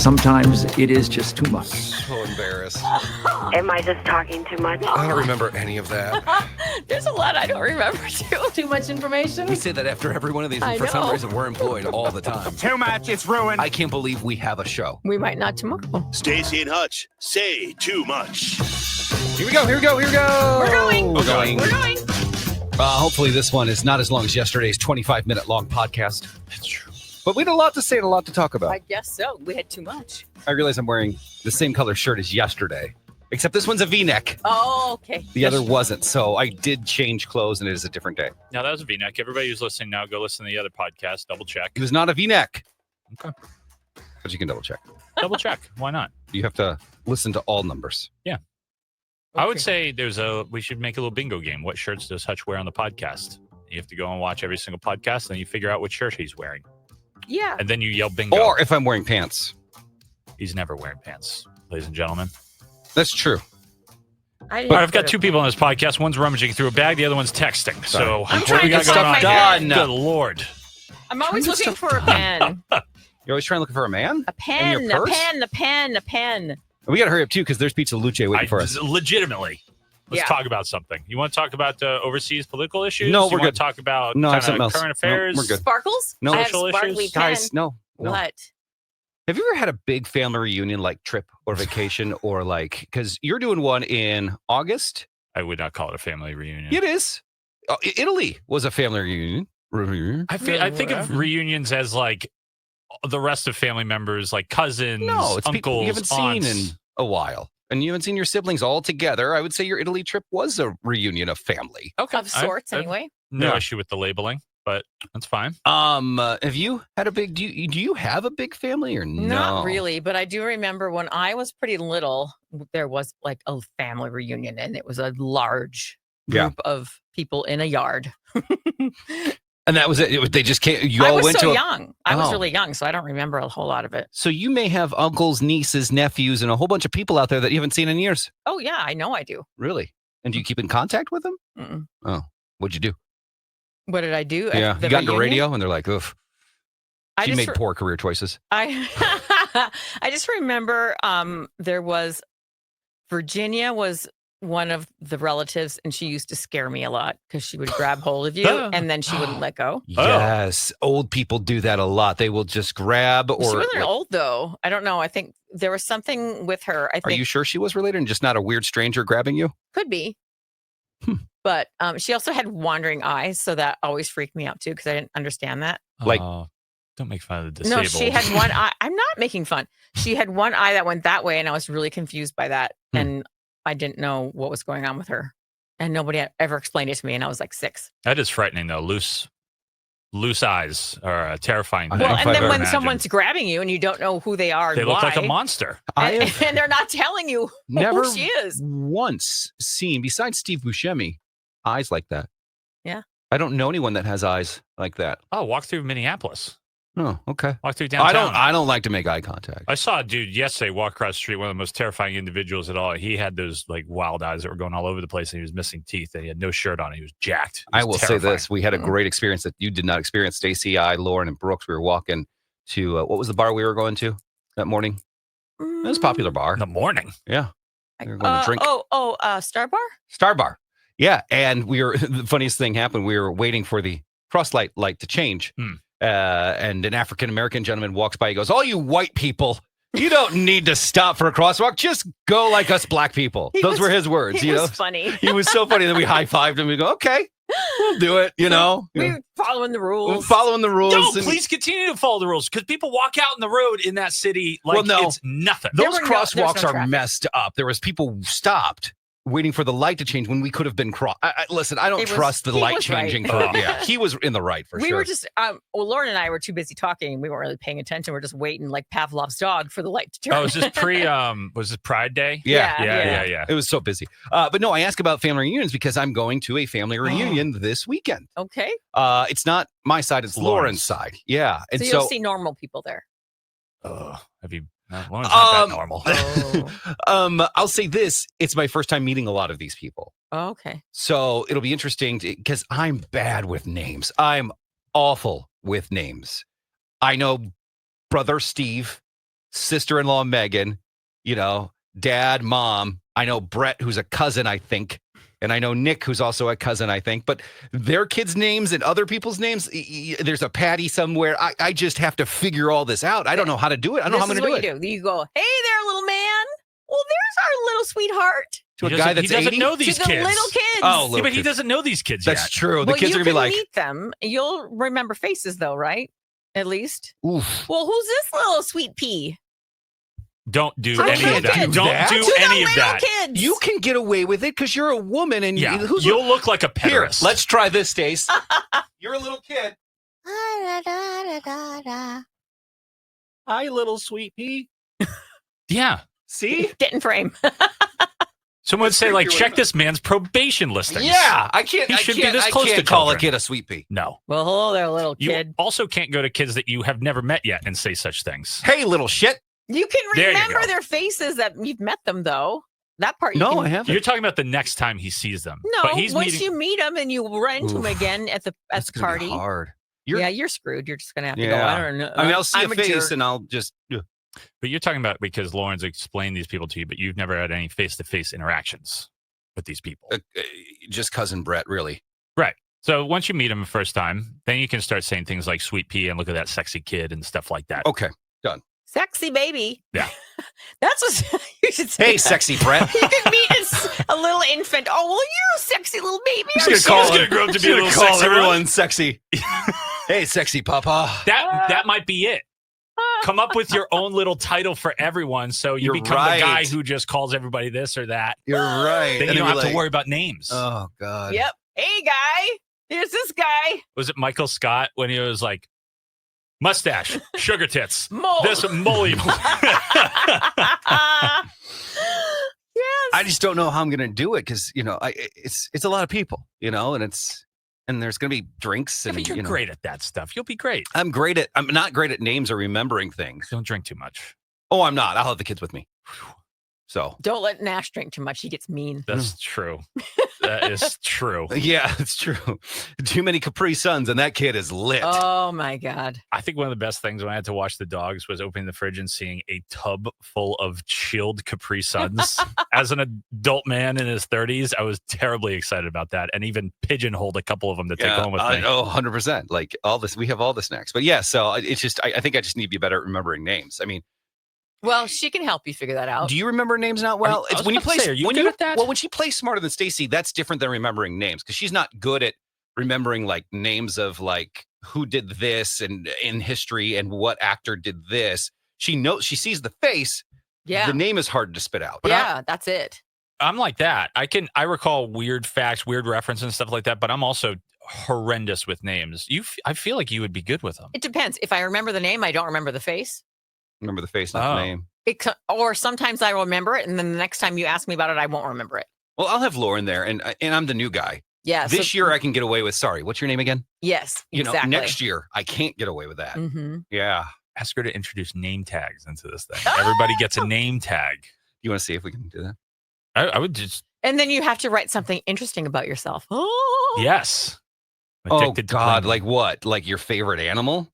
sometimes it is just too much. So embarrassed. Am I just talking too much? I don't remember any of that. There's a lot I don't remember, too. Too much information? We say that after every one of these, I and for some know. reason, we're employed all the time. Too much, it's ruined. I can't believe we have a show. We might not tomorrow. Staci and Hutch say too much. Here we go. We're going. We're going. We're going. Hopefully this one is not as long as yesterday's 25-minute long podcast. That's true. But we had a lot to say and a lot to talk about. I guess so. We had too much. I realize I'm wearing the same color shirt as yesterday, except this one's a V-neck. Oh, okay. The other wasn't, so I did change clothes, and it is a different day. No, that was a V-neck. Everybody who's listening now, go listen to the other podcast. Double check. It was not a V-neck. Okay. But you can double check. Double check. Why not? You have to listen to all numbers. Yeah. I would say we should make a little bingo game. What shirts does Hutch wear on the podcast? You have to go and watch every single podcast, and then you figure out what shirt he's wearing. Yeah. And then you yell bingo. Or if I'm wearing pants. He's never wearing pants, ladies and gentlemen. That's true. I've got two people on this podcast. One's rummaging through a bag. The other one's texting. Sorry. So I'm what trying we to got get going on stuff here? done. Good Lord. I'm always looking for a pen. You're always trying to look for a man? A pen, In your a purse? pen, a pen, a pen. We got to hurry up, too, because there's Pizza Luce waiting for us. Legitimately. Let's talk about something. You want to talk about overseas political issues? No, you we're want good. to talk about No, I have kinda something else. current No, affairs? we're good. Sparkles? No. I have Social sparkly issues? pen. Guys, no. What? Have you ever had a big family reunion, like trip or vacation, or like, because you're doing one in August? I would not call it a family reunion. It is. Italy was a family reunion. I think of reunions as like the rest of family members, like cousins, No, it's people uncles, you haven't aunts. seen in a while. And you haven't seen your siblings all together. I would say your Italy trip was a reunion of family. Okay. Of sorts, anyway. No Yeah. issue with the labeling, but that's fine. Have you had a big, do you have a big family or no? Not really, but I do remember when I was pretty little, there was like a family reunion, and it was a large group of people in a yard. And that was it. They just can't, you I all was went so to young. I was Oh. really young, so I don't remember a whole lot of it. So you may have uncles, nieces, nephews, and a whole bunch of people out there that you haven't seen in years. Oh, yeah, I know I do. Really? And do you keep in contact with them? Mm-mm. Oh, what'd you do? What did I do? at Yeah, the you got into reunion? radio and they're like, oof. I She just made poor career choices. I just remember there was Virginia was one of the relatives, and she used to scare me a lot because she would grab hold of you and then she wouldn't let go. Yes, old people do that a lot. They will just grab or. She wasn't old though. I don't know. I think there was something with her. I Are think you sure she was related and just not a weird stranger grabbing you? could be. But she also had wandering eyes, so that always freaked me out too because I didn't understand that. Like- don't make fun of the disabled. No, she had one eye. I'm not making fun. She had one eye that went that way, and I was really confused by that. And I didn't know what was going on with her. And nobody had ever explained it to me, and I was like 6. That is frightening, though. Loose eyes are a terrifying thing. Well, if and I've then ever when imagined. someone's grabbing you and you don't know who they are, They and look why, like a monster. and they're not telling you Never who she is. once seen, besides Steve Buscemi, eyes like that. Yeah. I don't know anyone that has eyes like that. Oh, walk through Minneapolis. Oh, okay. Walk through downtown. I don't like to make eye contact. I saw a dude yesterday walk across the street, one of the most terrifying individuals at all. He had those like wild eyes that were going all over the place, and he was missing teeth, and he had no shirt on. He was jacked. It was I will terrifying. say this. We had a great experience that you did not experience. Stacy, I, Lauren, and Brooks, we were walking to, what was the bar we were going to that morning? It was a popular bar. In the morning. Yeah. We were going to drink. Star Bar? Star Bar. Yeah. And the funniest thing happened. We were waiting for the crosslight light to change. And an African-American gentleman walks by. He goes, all you white people, you don't need to stop for a crosswalk. Just go like us black people. Those were his words. He you was know, funny. He was so funny that we high-fived him. We go, okay, we'll do it. You know, We were following the We're rules. following the rules. No, and- please continue to follow the rules because people walk out in the road in that city like Well, no. it's nothing. There Those were no- there's crosswalks no are traffic. messed up. There was people stopped waiting for the light to change when we could have been crossed. Listen, I don't It was- trust the he light was right. changing. Yeah, he was in the right for We sure. were just, Lauren and I were too busy talking. We weren't really paying attention. We're just waiting like Pavlov's dog for the light to turn. Oh, was this was this Pride Day? Yeah. Yeah. It was so busy. But no, I ask about family reunions because I'm going to a family reunion this weekend. Okay. It's not my side, it's Lauren's side. Yeah. And So you'll see normal people there. Have you? Lauren's not that normal. I'll say this. It's my first time meeting a lot of these people. Oh, okay. So it'll be interesting because I'm bad with names. I'm awful with names. I know Brother Steve, sister-in-law Megan, dad, mom. I know Brett, who's a cousin, I think. And I know Nick, who's also a cousin, I think. But their kids' names and other people's names, there's a Patty somewhere. I just have to figure all this out. I don't know how to do it. I don't know how I'm going to do it. You go, hey there, little man. Well, there's our little sweetheart. To a guy that's he doesn't 80? know these To the kids. little kids. Oh, Yeah, but he doesn't know these kids That's yet. true. The kids are going to be like, meet them. You'll remember faces, though, right? At least. oof. Well, who's this little sweet pea? Don't do I any can't of that. do Don't that. do To any the of little that. kids. You can get away with it because you're a woman. And Yeah, who's you'll look like a Here, pederast. let's try this, Stace. You're a little kid. Hi, little sweet pea. Yeah. See? Get in frame. Someone would say, like, You're check right. this man's probation listings. Yeah, I can't. He I should be can't, this I close can't to call a children. kid a sweet pea. No. Well, hello there, little You kid. also can't go to kids that you have never met yet and say such things. Hey, little shit. You can There you remember go. their faces that you've met them, though. That part you No, can. I haven't. You're talking about the next time he sees them. No, but he's once meeting. you meet him and you run into him Oof. again at the That's gonna party. be hard. Yeah, you're screwed. You're just gonna have to go. Yeah. I don't know. I mean, I'll see I'm a face jerk. and I'll just. But you're talking about because Lauren's explained these people to you, but you've never had any face-to-face interactions with these people. Just cousin Brett, really. Right. So once you meet him the first time, then you can start saying things like sweet pea and look at that sexy kid and stuff like that. Okay. Sexy baby. Yeah. That's what you should say. Hey, that. sexy Brett. You can meet a little infant. Oh, well, you're a sexy little baby. He's aren't gonna you? call gonna grow up to be a gonna little call sexy everyone sexy. Hey, sexy papa. That might be it. Come up with your own little title for everyone, so you You're become right. the guy who just calls everybody this or that. You're right. Then you don't have to worry about names. Oh God. Yep. Hey, guy. Here's this guy. Was it Michael Scott when he was like, mustache, sugar tits, Mole. this mole? Yes. I just don't know how I'm gonna do it because it's a lot of people, and there's gonna be drinks Yeah, and but you're great at that stuff. You'll be great. I'm not great at names or remembering things. Don't drink too much. Oh, I'm not. I'll have the kids with me. So Don't let Nash drink too much. He gets mean. That's true. That is true. yeah, it's true. Too many Capri Suns and that kid is lit. Oh, my God. I think one of the best things when I had to watch the dogs was opening the fridge and seeing a tub full of chilled Capri Suns. As an adult man in his 30s, I was terribly excited about that and even pigeonholed a couple of them to take home with me. Oh, 100%. Like all this, we have all the snacks. But yeah, so it's just, I think I just need to be better at remembering names. I mean, Well, she can help you figure that out. do you remember names not well? I was When you about to play, say, are you when good you at that? well, when she plays smarter than Stacy, that's different than remembering names because she's not good at remembering like names of like who did this and in history and what actor did this. She sees the face. Yeah. The name is hard to spit out. But Yeah, that's it. I'm like that. I recall weird facts, weird references and stuff like that, but I'm also horrendous with names. I feel like you would be good with them. It depends. If I remember the name, I don't remember the face. remember the face, not the name. Or sometimes I remember it, and then the next time you ask me about it, I won't remember it. Well, I'll have Lauren there, and I'm the new guy. Yeah. This year I can get away with. Sorry, what's your name again? Yes. Exactly. Next year I can't get away with that. Mm-hmm. Yeah. Ask her to introduce name tags into this thing. Everybody gets a name tag. You want to see if we can do that? I would just And then you have to write something interesting about yourself. Oh. yes. Oh Addicted to God! playing. Like what? Like your favorite animal?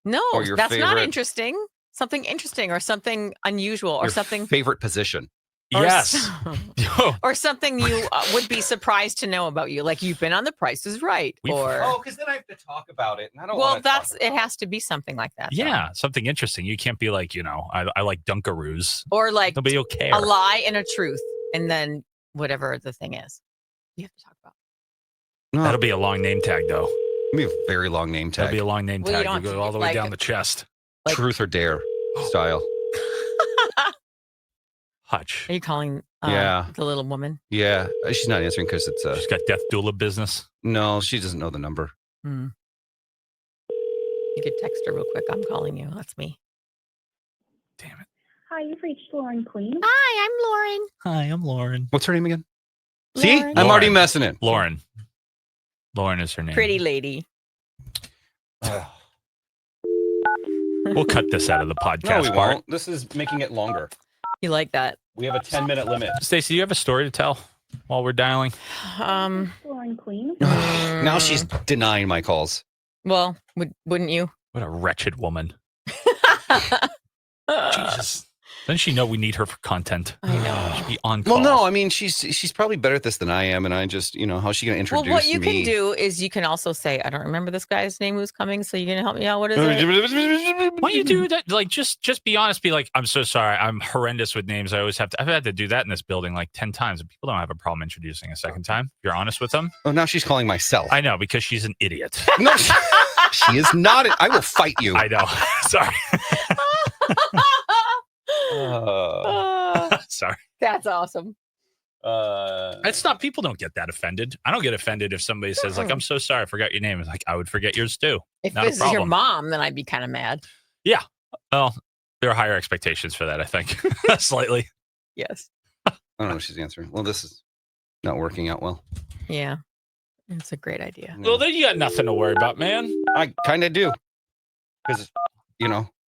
No, Or your that's not favorite- interesting. Something interesting or something unusual or Your something. favorite position? or Yes. or something you would be surprised to know about you. Like you've been on The Price is Right. Or because then I have to talk about it, and I don't. well, it has to be something like that. though. Yeah, something interesting. You can't be like, I like Dunkaroos. Or like Nobody will care. a lie and a truth, and then whatever the thing is, you have to talk about. That'll be a long name tag, though. It'll be a very long name That'll tag. be a long name Well, you tag. don't You have go to all the get, way like, down the chest. like- Truth or dare style. Hutch. Are you calling? Yeah. The little woman. Yeah, she's not answering because it's She's got death doula business. no, she doesn't know the number. Hmm. You could text her real quick. I'm calling you. That's me. Damn it. Hi, you've reached Lauren Queen. Hi, I'm Lauren. Hi, I'm Lauren. What's her name again? See, Lauren. I'm already Lauren. messing it. Lauren. Lauren is her name. Pretty lady. We'll cut this out of the No, podcast we part. won't. This is making it longer. You like that? We have a 10-minute limit. Stacey, do you have a story to tell while we're dialing? Lauren Queen. Now she's denying my calls. Well, wouldn't you? What a wretched woman. Jesus. Doesn't she know we need her for content? I know. She'd be on call. Well, no, I mean she's probably better at this than I am, and I just how's she gonna introduce me? Well, what you can do is you can also say, I don't remember this guy's name who's coming, so you're gonna help me out. What is it? Why don't you do that? Like, just be honest. Be like, I'm so sorry. I'm horrendous with names. I've had to do that in this building like 10 times, and people don't have a problem introducing a second time. If you're honest with them. Oh, now she's calling myself. I know, because she's an idiot. No, she is not. I will fight you. I know. Sorry. Sorry. That's awesome. It's not. People don't get that offended. I don't get offended if somebody says like, "I'm so sorry, I forgot your name." It's like I would forget yours too. If not this is your mom, then I'd be kind of mad. Yeah. Well, there are higher expectations for that. I think slightly. Yes. I don't know if she's answering. Well, this is not working out well. Yeah. It's a great idea. Well, then you got nothing to worry about, man. I kind of do, because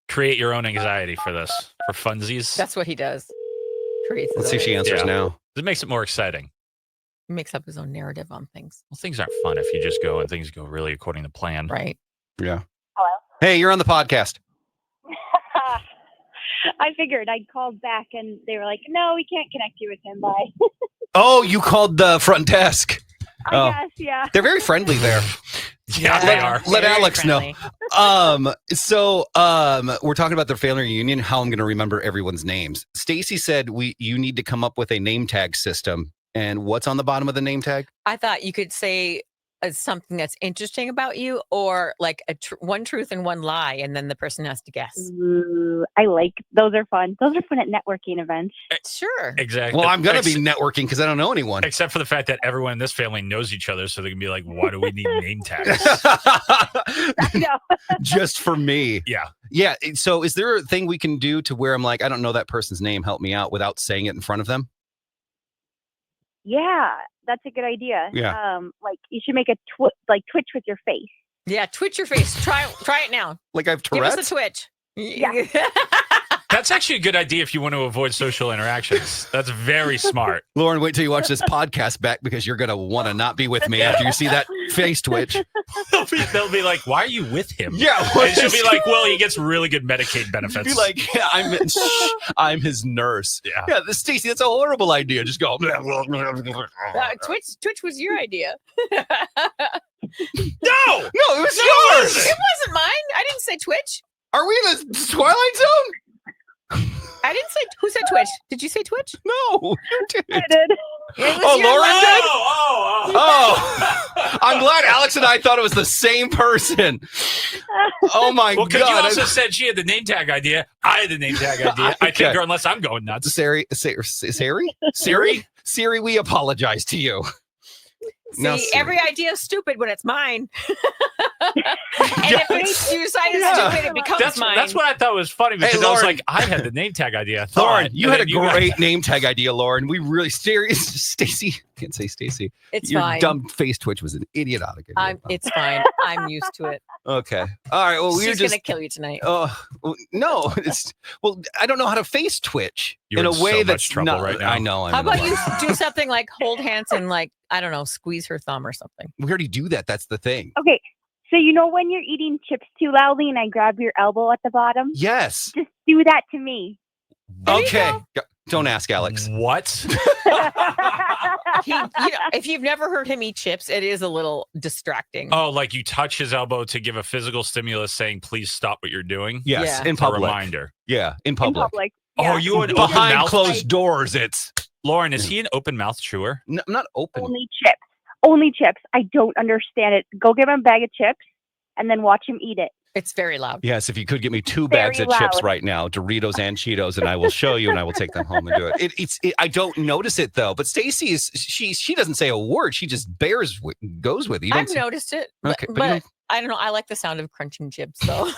create your own anxiety for this for funsies. That's what he does. Creates. Let's see if she answers now. It makes it more exciting. He makes up his own narrative on things. Well, things aren't fun if you just go and things go really according to plan. Right. Yeah. Hello? Hey, you're on the podcast. I figured I'd called back and they were like, no, we can't connect you with him. Bye. Oh, you called the front desk. I guess, yeah. They're very friendly there. Yeah, they are. Let Very Alex friendly. know. So we're talking about their family reunion, how I'm going to remember everyone's names. Staci said you need to come up with a name tag system. And what's on the bottom of the name tag? I thought you could say something that's interesting about you, or like one truth and one lie, and then the person has to guess. Ooh, I like those. Are fun. Those are fun at networking events. Sure. Exactly. Well, I'm going to be networking because I don't know anyone. Except for the fact that everyone in this family knows each other, so they can be like, why do we need name tags? No. Just for me. Yeah. Yeah. So is there a thing we can do to where I'm like, I don't know that person's name, help me out, without saying it in front of them? Yeah, that's a good idea. Yeah. Like you should make a twitch with your face. Yeah, twitch your face. Try it now. Like I have Give Tourette's? us a twitch. Yeah. That's actually a good idea if you want to avoid social interactions. That's very smart. Lauren, wait till you watch this podcast back because you're going to want to not be with me after you see that face twitch. They'll be like, why are you with him? Yeah. And she'll be like, well, he gets really good Medicaid benefits. Be like, yeah, I'm his nurse. Yeah. Staci, that's a horrible idea. Just go. Twitch was your idea. No, it was yours. It wasn't mine. I didn't say Twitch. Are we in the Twilight Zone? I didn't say. Who said Twitch? Did you say Twitch? No, you did. I did. It was Oh, your Lauren line. did? Oh. I'm glad Alex and I thought it was the same person. Oh my Well, because you God. also said she had the name tag idea. I had the name tag idea. I Okay. think her unless I'm going nuts. Siri, we apologize to you. See, Now, Siri. every idea is stupid when it's mine. And if you decide it's stupid, it becomes mine. That's what I thought was funny because I was Lauren. like, I had the name tag idea. Lauren, you and had a then got- great name tag idea, Lauren. We really Staci. Can't say Staci. It's Your fine. dumb face twitch was an idiotic idea. It's fine. I'm used to it. Okay. All right. Well, we were She's just. gonna kill you tonight. Oh no! I don't know how to face twitch You're in a in way so much that's trouble not. right now. I know. How about you do something like hold hands and like, I don't know, squeeze her thumb or something. We already do that. That's the thing. Okay, so you know when you're eating chips too loudly and I grab your elbow at the bottom? Yes. Just do that to me. Okay. Don't ask Alex. What? If you've never heard him eat chips, it is a little distracting. Oh, like you touch his elbow to give a physical stimulus saying, please stop what you're doing? Yes. Yeah. In A public. reminder. Yeah. In In public. public. Oh, Yeah. are you an open Behind mouth? closed doors. It's Lauren, is he an open mouth chewer? I'm not open. Only chips. Only chips. I don't understand it. Go give him a bag of chips and then watch him eat it. It's very loud. Yes, if you could get me 2 Very bags of chips loud. right now, Doritos and Cheetos, and I will show you, and I will take them home and do it. I don't notice it though. But Staci is she doesn't say a word. She just goes with it. You don't I've see- noticed it, Okay, but, but you don't- I don't know. I like the sound of crunching chips, so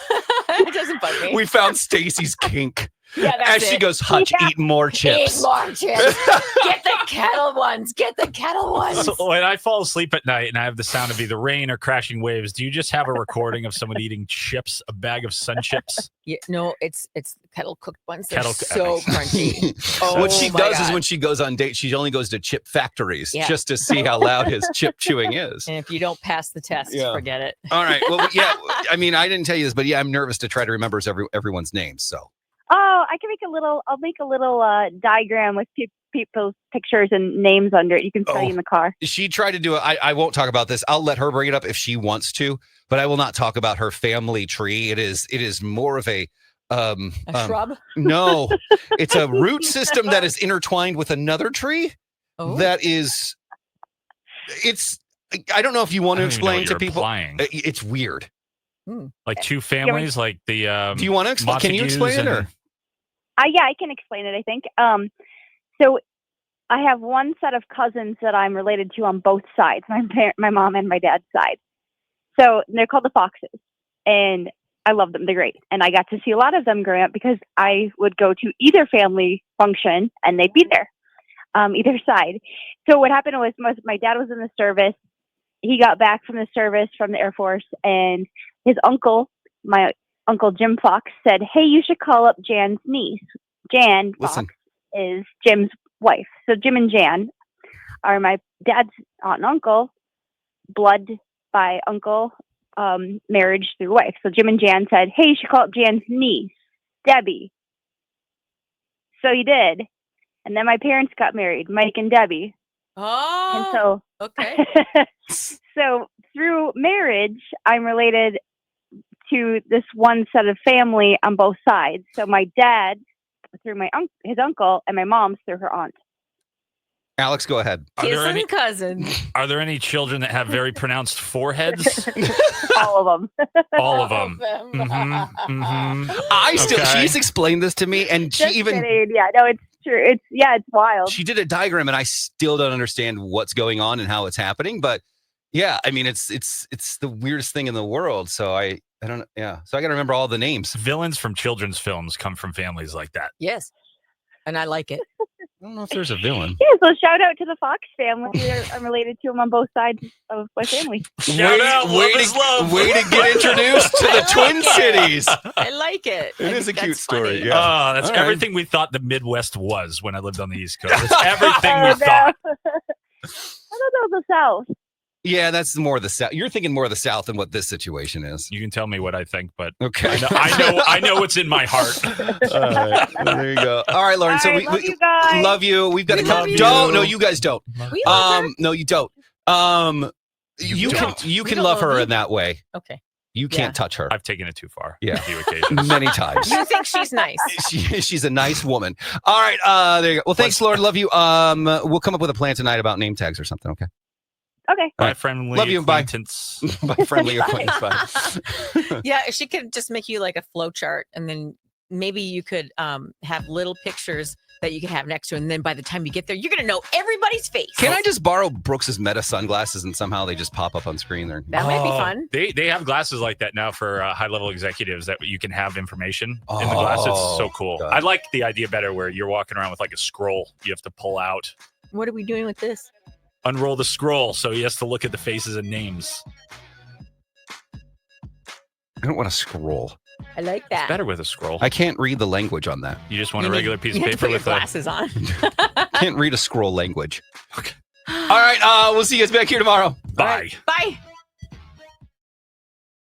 it doesn't bug me. We found Staci's kink. Yeah, that's As she it. goes, Hutch, Yeah. eat more chips. Eat more chips. Get the kettle ones. Get the kettle ones. So when I fall asleep at night and I have the sound of either rain or crashing waves, do you just have a recording of someone eating chips, a bag of Sun Chips? Yeah, no, it's kettle cooked ones. They're Kettle- so crunchy. Oh, What she my does is God. when she goes on dates, she only goes to chip factories Yeah. just to see how loud his chip chewing is. And if you don't pass the test, Yeah. forget it. All right. Well, yeah. I mean, I didn't tell you this, but yeah, I'm nervous to try to remember everyone's names. So. Oh, I can make a little. I'll make a little diagram with people's pictures and names under it. You can study in the car. She tried to do it. I won't talk about this. I'll let her bring it up if she wants to, but I will not talk about her family tree. It is more of a shrub? No, it's a root system that is intertwined with another tree. Oh. That is, it's. I don't know if you want to explain to people. It's weird. Like two families, like the. Do you want to explain? Can you explain it? Or? Yeah, I can explain it. I think. So I have one set of cousins that I'm related to on both sides, my mom and my dad's side. So they're called the Foxes, and I love them. They're great, and I got to see a lot of them growing up because I would go to either family function and they'd be there, either side. So what happened was my dad was in the service. He got back from the service from the Air Force, and his uncle, my uncle Jim Fox, said, "Hey, you should call up Jan's niece. Jan Fox is Jim's wife. So Jim and Jan are my dad's aunt and uncle, blood by uncle, marriage through wife. So Jim and Jan said, hey, you should call up Jan's niece, Debbie. So he did. And then my parents got married, Mike and Debbie. Oh, and so, okay. So through marriage, I'm related to this one set of family on both sides. So my dad through his uncle, and my mom's through her aunt. Alex, go ahead. Kissing cousins. Are there any children that have very pronounced foreheads? All of them. All of them. She's explained this to me, and she kidding. Yeah, no, it's true. It's wild. She did a diagram, and I still don't understand what's going on and how it's happening. But yeah, I mean, it's the weirdest thing in the world. So I don't know. Yeah, so I got to remember all the names. Villains from children's films come from families like that. Yes, and I like it. I don't know if there's a villain. Yeah, so shout out to the Fox family. I'm related to them on both sides of my family. Shout out, love is love. Way to get introduced to the Twin Cities. I like it. It is a cute story. Funny. Yeah. That's everything we thought the Midwest was when I lived on the East Coast. That's everything we thought. I thought that was the South. Yeah, that's more of the South. You're thinking more of the South than what this situation is. You can tell me what I think, but okay, I know what's in my heart. All right, there you go. All right, Lauren. All so right, love you guys. Love you. We've got to come. Don't. No, you guys don't. No, you don't. You can love her in that way. Okay. You can't touch her. I've taken it too far. Yeah, a few occasions. Many times. You think she's nice? She's a nice woman. All right. There you go. Well, thanks, Lauren. Love you. We'll come up with a plan tonight about name tags or something. Okay. Okay. Bye, friendly Love you. Acquaintance. Bye, friendly acquaintance. Bye. Yeah, she could just make you like a flow chart, and then maybe you could have little pictures that you could have next to, and then by the time you get there, you're gonna know everybody's face. Can I just borrow Brooks's Meta sunglasses and somehow they just pop up on screen there? That might be fun. They have glasses like that now for high level executives that you can have information in the glass. It's so cool. God. I like the idea better where you're walking around with like a scroll you have to pull out. What are we doing with this? Unroll the scroll so he has to look at the faces and names. I don't want to scroll. I like that. It's better with a scroll. I can't read the language on that. You just want a regular piece of paper put your with glasses on. Can't read a scroll language. Okay. All right. We'll see you guys back here tomorrow. Bye. Bye.